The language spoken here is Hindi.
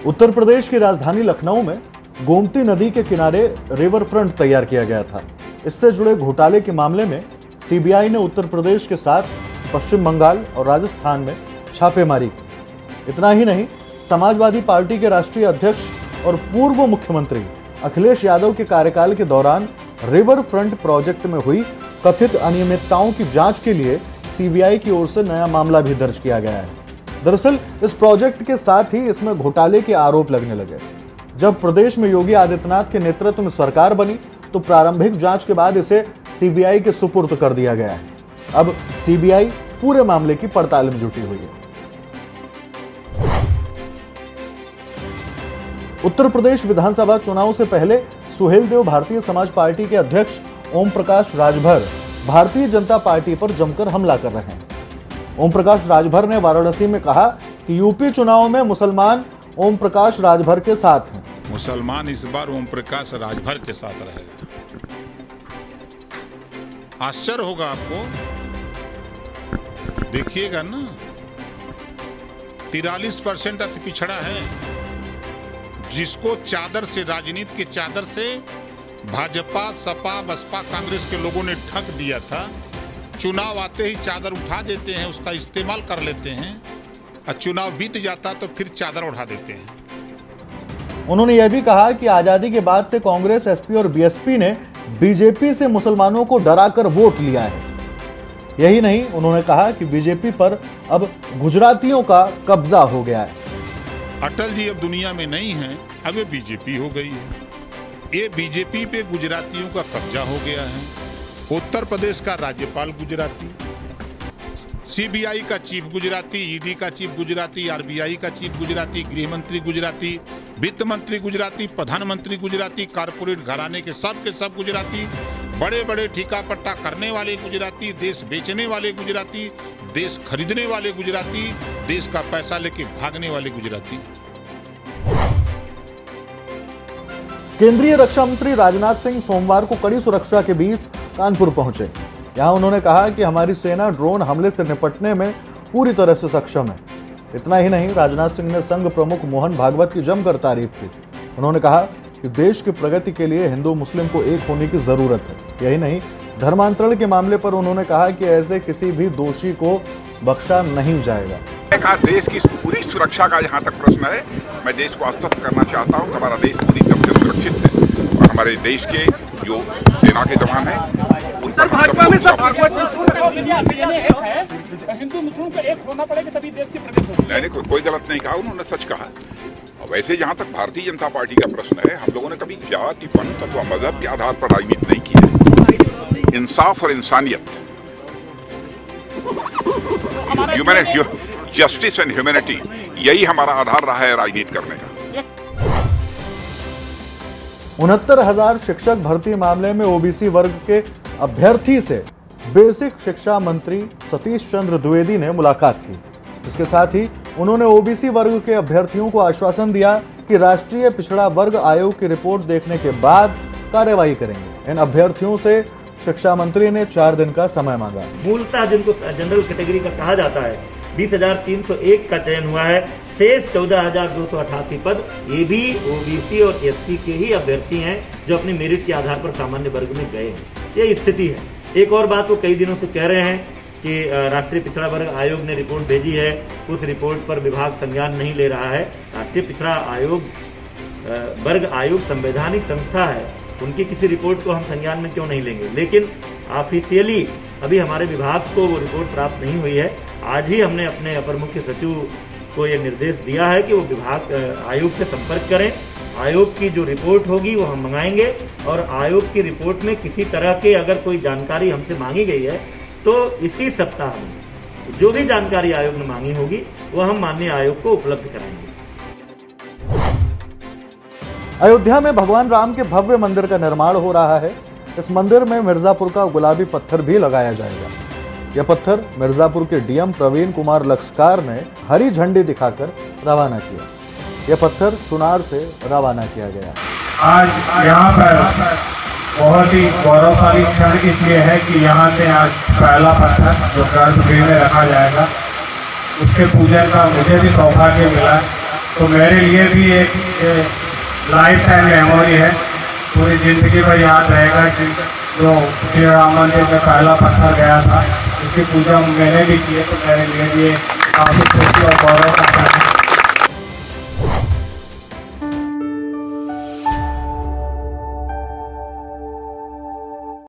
उत्तर प्रदेश की राजधानी लखनऊ में गोमती नदी के किनारे रिवर फ्रंट तैयार किया गया था। इससे जुड़े घोटाले के मामले में सीबीआई ने उत्तर प्रदेश के साथ पश्चिम बंगाल और राजस्थान में छापेमारी की। इतना ही नहीं, समाजवादी पार्टी के राष्ट्रीय अध्यक्ष और पूर्व मुख्यमंत्री अखिलेश यादव के कार्यकाल के दौरान रिवर फ्रंट प्रोजेक्ट में हुई कथित अनियमितताओं की जांच के लिए सीबीआई की ओर से नया मामला भी दर्ज किया गया है। दरअसल इस प्रोजेक्ट के साथ ही इसमें घोटाले के आरोप लगने लगे। जब प्रदेश में योगी आदित्यनाथ के नेतृत्व में सरकार बनी तो प्रारंभिक जांच के बाद इसे सीबीआई के सुपुर्द कर दिया गया है। अब सीबीआई पूरे मामले की पड़ताल में जुटी हुई है। उत्तर प्रदेश विधानसभा चुनाव से पहले सुहेलदेव भारतीय समाज पार्टी के अध्यक्ष ओम प्रकाश राजभर भारतीय जनता पार्टी पर जमकर हमला कर रहे हैं। ओम प्रकाश राजभर ने वाराणसी में कहा कि यूपी चुनाव में मुसलमान ओम प्रकाश राजभर के साथ हैं। मुसलमान इस बार ओम प्रकाश राजभर के साथ रहेगा। आश्चर्य होगा आपको, देखिएगा ना, 43% अति पिछड़ा है, जिसको चादर से, राजनीति की चादर से भाजपा, सपा, बसपा, कांग्रेस के लोगों ने ढक दिया था। चुनाव आते ही चादर उठा देते हैं, उसका इस्तेमाल कर लेते हैं, और चुनाव बीत जाता तो फिर चादर उठा देते हैं। उन्होंने यह भी कहा कि आजादी के बाद से कांग्रेस, एसपी और बीएसपी ने बीजेपी से मुसलमानों को डराकर वोट लिया है। यही नहीं, उन्होंने कहा कि बीजेपी पर अब गुजरातियों का कब्जा हो गया है। अटल जी अब दुनिया में नहीं है, अब ये बीजेपी हो गई है। ये बीजेपी पे गुजरातियों का कब्जा हो गया है। उत्तर प्रदेश का राज्यपाल गुजराती, सीबीआई का चीफ गुजराती, ईडी का चीफ गुजराती, आरबीआई का चीफ गुजराती, गृह मंत्री गुजराती, वित्त मंत्री गुजराती, प्रधानमंत्री गुजराती, कारपोरेट घराने के सब गुजराती, बड़े बड़े ठेका पट्टा करने वाले गुजराती, देश बेचने वाले गुजराती, देश खरीदने वाले गुजराती, देश का पैसा लेके भागने वाले गुजराती। केंद्रीय रक्षा मंत्री राजनाथ सिंह सोमवार को कड़ी सुरक्षा के बीच कानपुर पहुंचे। यहां उन्होंने कहा कि हमारी सेना ड्रोन हमले से निपटने में पूरी तरह से सक्षम है। इतना ही नहीं, राजनाथ सिंह ने संघ प्रमुख मोहन भागवत की जमकर तारीफ की। उन्होंने कहा कि देश की प्रगति के लिए हिंदू मुस्लिम को एक होने की जरूरत है। यही नहीं, धर्मांतरण के मामले पर उन्होंने कहा कि ऐसे किसी भी दोषी को बख्शा नहीं जाएगा। देश की पूरी सुरक्षा का जहाँ तक प्रश्न है, मैं देश को आश्वस्त करना चाहता हूँ, हमारा देश पूरी तरह से सुरक्षित है और हमारे देश के जो सेना के जवान हैं उन पर भाजपा में सब हिंदू मुस्लिम को एक होना पड़ेगा तभी देश की प्रगति होगी। मैंने कोई गलत नहीं कहा, उन्होंने सच कहा। और वैसे जहाँ तक भारतीय जनता पार्टी का प्रश्न है, हम लोगों ने कभी जाति, पंथ अथवा मजहब के आधार पर राजनीति नहीं की है। इंसाफ और इंसानियत, जस्टिस एंड ह्यूमैनिटी, यही हमारा आधार रहा है राजनीति करने का। 69,000 शिक्षक भर्ती मामले में ओबीसी वर्ग के अभ्यर्थी से बेसिक शिक्षा मंत्री सतीश चंद्र द्विवेदी ने मुलाकात की। इसके साथ ही उन्होंने ओबीसी वर्ग के अभ्यर्थियों को आश्वासन दिया कि राष्ट्रीय पिछड़ा वर्ग आयोग की रिपोर्ट देखने के बाद कार्रवाई करेंगे। इन अभ्यर्थियों से शिक्षा मंत्री ने 4 दिन का समय मांगा। मूलतः जिनको जनरल कैटेगरी का कहा जाता है 20,301 का चयन हुआ है, शेष 14,288 पद ये भी ओबीसी और एससी के ही अभ्यर्थी हैं जो अपने मेरिट के आधार पर सामान्य वर्ग में गए हैं। ये स्थिति है। एक और बात वो कई दिनों से कह रहे हैं कि राष्ट्रीय पिछड़ा वर्ग आयोग ने रिपोर्ट भेजी है, उस रिपोर्ट पर विभाग संज्ञान नहीं ले रहा है। राष्ट्रीय पिछड़ा आयोग वर्ग आयोग संवैधानिक संस्था है, उनकी किसी रिपोर्ट को हम संज्ञान में क्यों नहीं लेंगे। लेकिन ऑफिशियली अभी हमारे विभाग को वो रिपोर्ट प्राप्त नहीं हुई है। आज ही हमने अपने अपर मुख्य सचिव को ये निर्देश दिया है कि वो विभाग आयोग से संपर्क करें। आयोग की जो रिपोर्ट होगी वो हम मंगाएंगे और आयोग की रिपोर्ट में किसी तरह के अगर कोई जानकारी हमसे मांगी गई है तो इसी सप्ताह में जो भी जानकारी आयोग ने मांगी होगी वो हम माननीय आयोग को उपलब्ध कराएंगे। अयोध्या में भगवान राम के भव्य मंदिर का निर्माण हो रहा है। इस मंदिर में मिर्जापुर का गुलाबी पत्थर भी लगाया जाएगा। यह पत्थर मिर्जापुर के डीएम प्रवीण कुमार लक्षकार ने हरी झंडी दिखाकर रवाना किया। यह पत्थर चुनार से रवाना किया गया। आज यहाँ पर बहुत ही गौरवशाली क्षण इसलिए है कि यहाँ से आज पहला पत्थर जो गर्भगृह में रखा जाएगा उसके पूजन का मुझे भी सौभाग्य मिला। तो मेरे लिए भी एक लाइफ टाइम मेमोरी है, पूरी ज़िंदगी भर याद रहेगा कि जो श्री राम मंदिर में पहला पत्थर गया था, उसकी पूजा मैंने भी की है, तो मेरे लिए भी काफ़ी खुशी और गौरव का क्षण है।